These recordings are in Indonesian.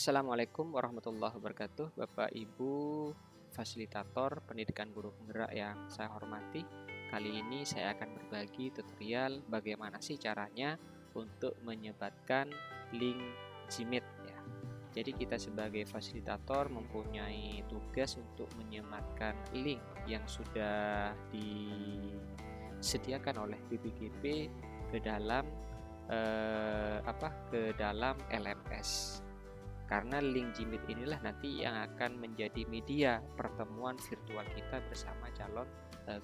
Assalamualaikum warahmatullahi wabarakatuh, Bapak Ibu fasilitator pendidikan guru penggerak yang saya hormati. Kali ini saya akan berbagi tutorial bagaimana sih caranya untuk menyebarkan link Gmeet ya. Jadi kita sebagai fasilitator mempunyai tugas untuk menyematkan link yang sudah disediakan oleh BPGP ke dalam LMS. Karena link Gmeet inilah nanti yang akan menjadi media pertemuan virtual kita bersama calon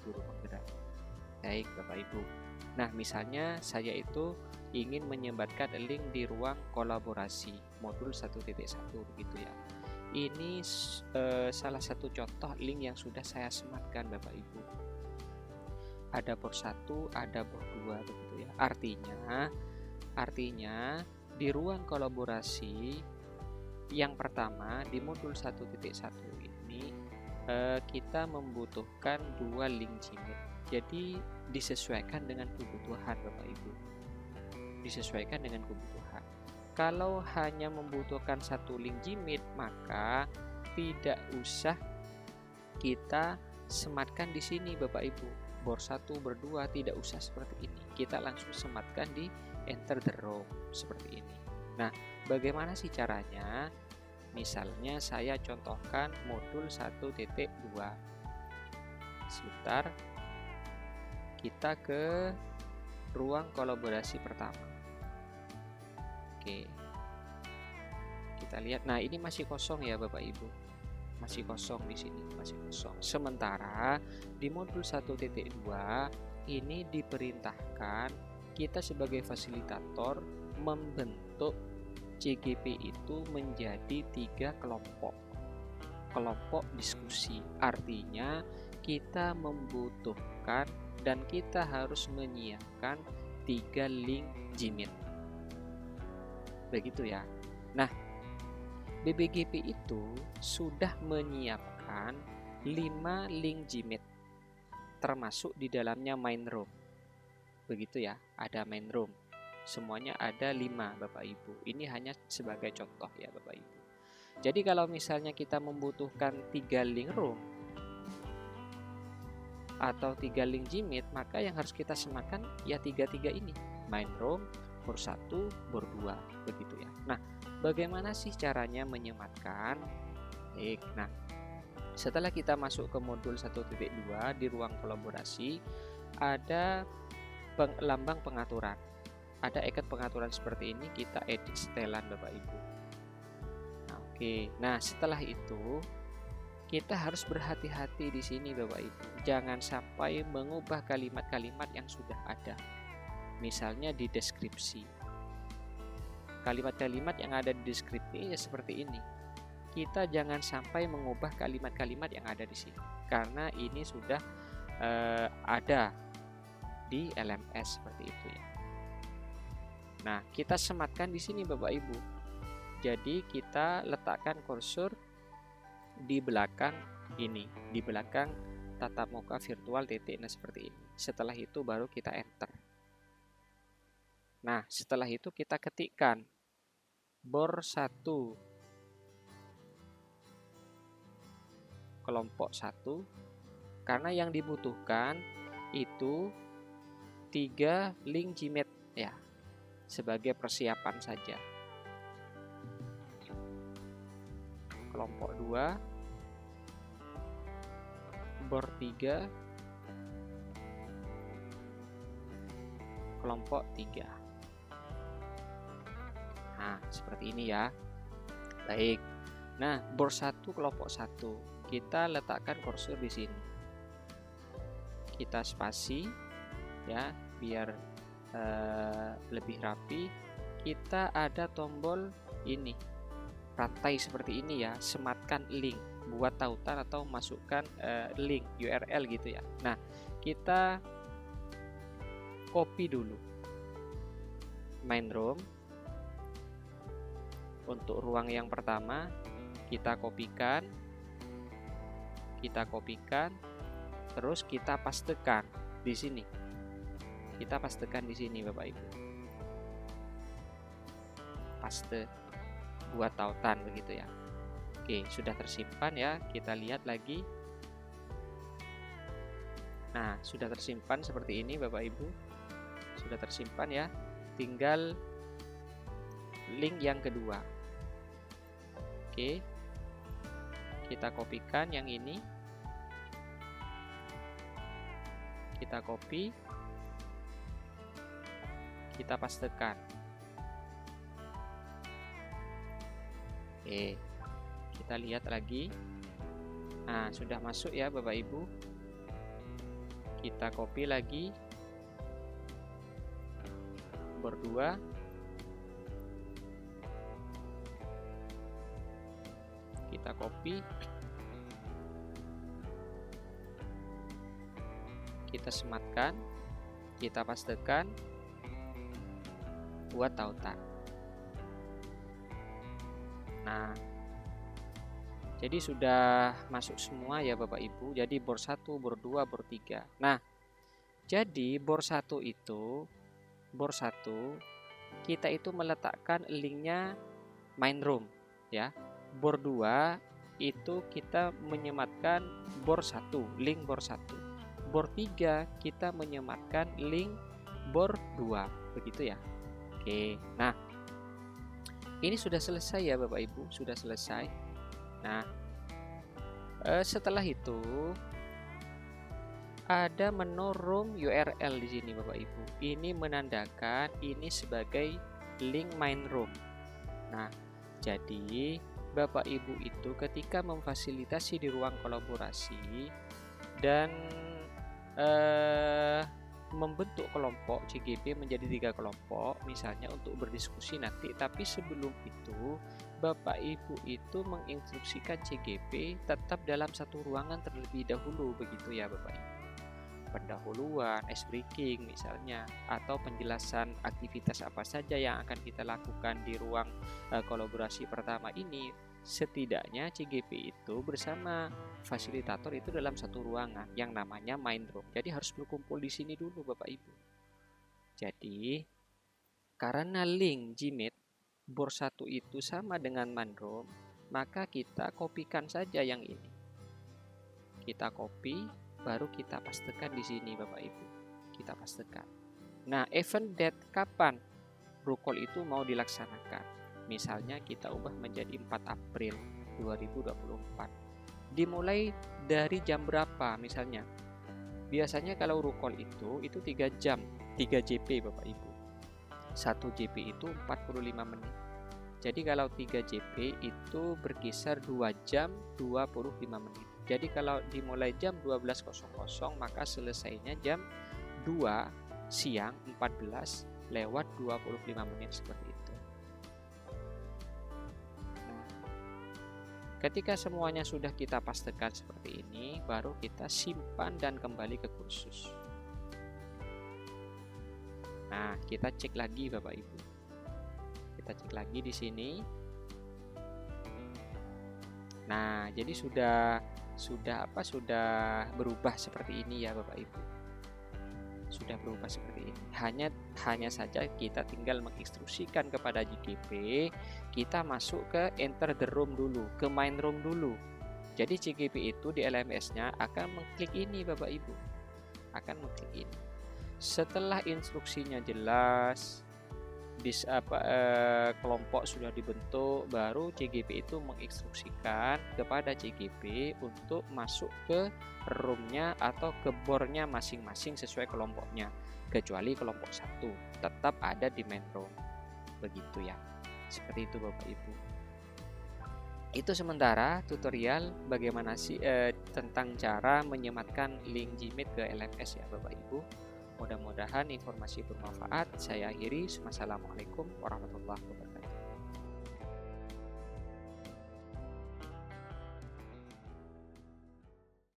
guru penggerak. Baik Bapak Ibu. Nah, misalnya saya itu ingin menyebarkan link di ruang kolaborasi modul 1.1 begitu ya. Ini salah satu contoh link yang sudah saya sematkan Bapak Ibu. Ada bor 1, ada bor 2 begitu ya. Artinya di ruang kolaborasi yang pertama di modul 1.1 ini kita membutuhkan 2 link Gmeet. Jadi disesuaikan dengan kebutuhan Bapak Ibu. Disesuaikan dengan kebutuhan. Kalau hanya membutuhkan 1 link Gmeet, maka tidak usah kita sematkan di sini Bapak Ibu. Bor 1, bor 2 tidak usah seperti ini. Kita langsung sematkan di enter the row seperti ini. Nah, bagaimana sih caranya? Misalnya saya contohkan modul 1.2. Sebentar. Kita ke ruang kolaborasi pertama. Oke. Kita lihat. Nah, ini masih kosong ya Bapak Ibu. Masih kosong di sini, masih kosong. Sementara di modul 1.2 ini diperintahkan kita sebagai fasilitator membentuk CGP itu menjadi 3 kelompok diskusi. Artinya kita membutuhkan dan kita harus menyiapkan 3 link Gmeet begitu ya. Nah, BPGP itu sudah menyiapkan 5 link Gmeet termasuk di dalamnya main room begitu ya. Ada main room, semuanya ada 5 Bapak Ibu. Ini hanya sebagai contoh ya Bapak Ibu. Jadi kalau misalnya kita membutuhkan 3 link room atau 3 link Gmeet, maka yang harus kita sematkan ya 3 ini. Main room, bor 1, bor 2 begitu ya. Nah, bagaimana sih caranya menyematkan? Baik, nah setelah kita masuk ke modul 1.2 di ruang kolaborasi, ada lambang pengaturan. Ada icon pengaturan seperti ini, kita edit setelan Bapak Ibu. Nah, oke. Nah, setelah itu kita harus berhati-hati di sini Bapak Ibu. Jangan sampai mengubah kalimat-kalimat yang sudah ada. Misalnya di deskripsi. Kalimat-kalimat yang ada di deskripsi ya seperti ini. Kita jangan sampai mengubah kalimat-kalimat yang ada di sini. Karena ini sudah ada di LMS seperti itu ya. Nah, kita sematkan di sini Bapak Ibu. Jadi kita letakkan kursor di belakang ini, di belakang tatap muka virtual titik seperti ini. Setelah itu baru kita enter. Nah, setelah itu kita ketikkan bor 1 kelompok 1 karena yang dibutuhkan itu 3 link Gmeet ya, sebagai persiapan saja. Kelompok 2 bor 3 kelompok 3. Nah, seperti ini ya. Baik. Nah, bor 1 kelompok 1 kita letakkan kursor di sini. Kita spasi ya biar lebih rapi. Kita ada tombol ini rantai seperti ini ya, sematkan link, buat tautan atau masukkan link URL gitu ya. Nah, kita copy dulu main room untuk ruang yang pertama. Kita kopikan, terus kita pastekan di sini. Kita pastekan di sini Bapak Ibu. Paste. buat tautan begitu ya. Oke, sudah tersimpan ya. Kita lihat lagi. Nah, sudah tersimpan seperti ini Bapak Ibu. Sudah tersimpan ya. Tinggal link yang kedua. Oke. Kita kopikan yang ini. Kita copy. Kita pastekan. Oke. Kita lihat lagi. Nah, sudah masuk ya Bapak Ibu. Kita copy lagi. Berdua. Kita copy. Kita sematkan. Kita pastekan. Buat tautan. Nah, jadi sudah masuk semua ya Bapak Ibu. Jadi bor 1, bor 2, bor 3. Nah, jadi bor 1 kita itu meletakkan linknya main room ya. Bor 2 itu kita menyematkan bor 1, link bor 1. Bor 3 kita menyematkan link bor 2, begitu ya. Oke, nah ini sudah selesai ya Bapak Ibu, sudah selesai. Nah, setelah itu ada menu room URL di sini Bapak Ibu. Ini menandakan ini sebagai link main room. Nah, jadi Bapak Ibu itu ketika memfasilitasi di ruang kolaborasi dan membentuk kelompok CGP menjadi 3 kelompok misalnya untuk berdiskusi nanti, tapi sebelum itu Bapak Ibu itu menginstruksikan CGP tetap dalam satu ruangan terlebih dahulu begitu ya Bapak Ibu. Pendahuluan, ice breaking misalnya, atau penjelasan aktivitas apa saja yang akan kita lakukan di ruang kolaborasi pertama ini, setidaknya CGP itu bersama fasilitator itu dalam satu ruangan yang namanya main room. Jadi harus berkumpul di sini dulu Bapak Ibu. Jadi karena link Gmeet bor 1 itu sama dengan main room, maka kita kopikan saja yang ini. Kita copy, baru kita pastekan di sini Bapak Ibu. Kita pastekan. Nah, event date kapan Rukol itu mau dilaksanakan? Misalnya kita ubah menjadi 4 April 2024. Dimulai dari jam berapa misalnya? Biasanya kalau Rukol itu 3 jam, 3 JP Bapak Ibu. 1 JP itu 45 menit. Jadi kalau 3 JP itu berkisar 2 jam 25 menit. Jadi kalau dimulai jam 12.00 maka selesainya jam 2 siang 14 lewat 25 menit seperti itu. Nah, ketika semuanya sudah kita pastikan seperti ini, baru kita simpan dan kembali ke kursus. Nah, kita cek lagi Bapak Ibu. Kita cek lagi di sini. Nah, jadi sudah berubah seperti ini ya Bapak Ibu. Sudah berubah seperti ini. Hanya saja kita tinggal menginstruksikan kepada CGP, kita masuk ke enter the room dulu, ke main room dulu. Jadi CGP itu di LMS-nya akan mengklik ini Bapak Ibu. Akan mengklik ini. Setelah instruksinya jelas, kelompok sudah dibentuk, baru CGP itu menginstruksikan kepada CGP untuk masuk ke roomnya atau ke bornya masing-masing sesuai kelompoknya, kecuali kelompok 1 tetap ada di main room, begitu ya. Seperti itu Bapak Ibu. Itu sementara tutorial bagaimana sih tentang cara menyematkan link Gmeet ke LMS ya Bapak Ibu. Mudah-mudahan informasi bermanfaat. Saya akhiri. Wassalamualaikum warahmatullahi wabarakatuh.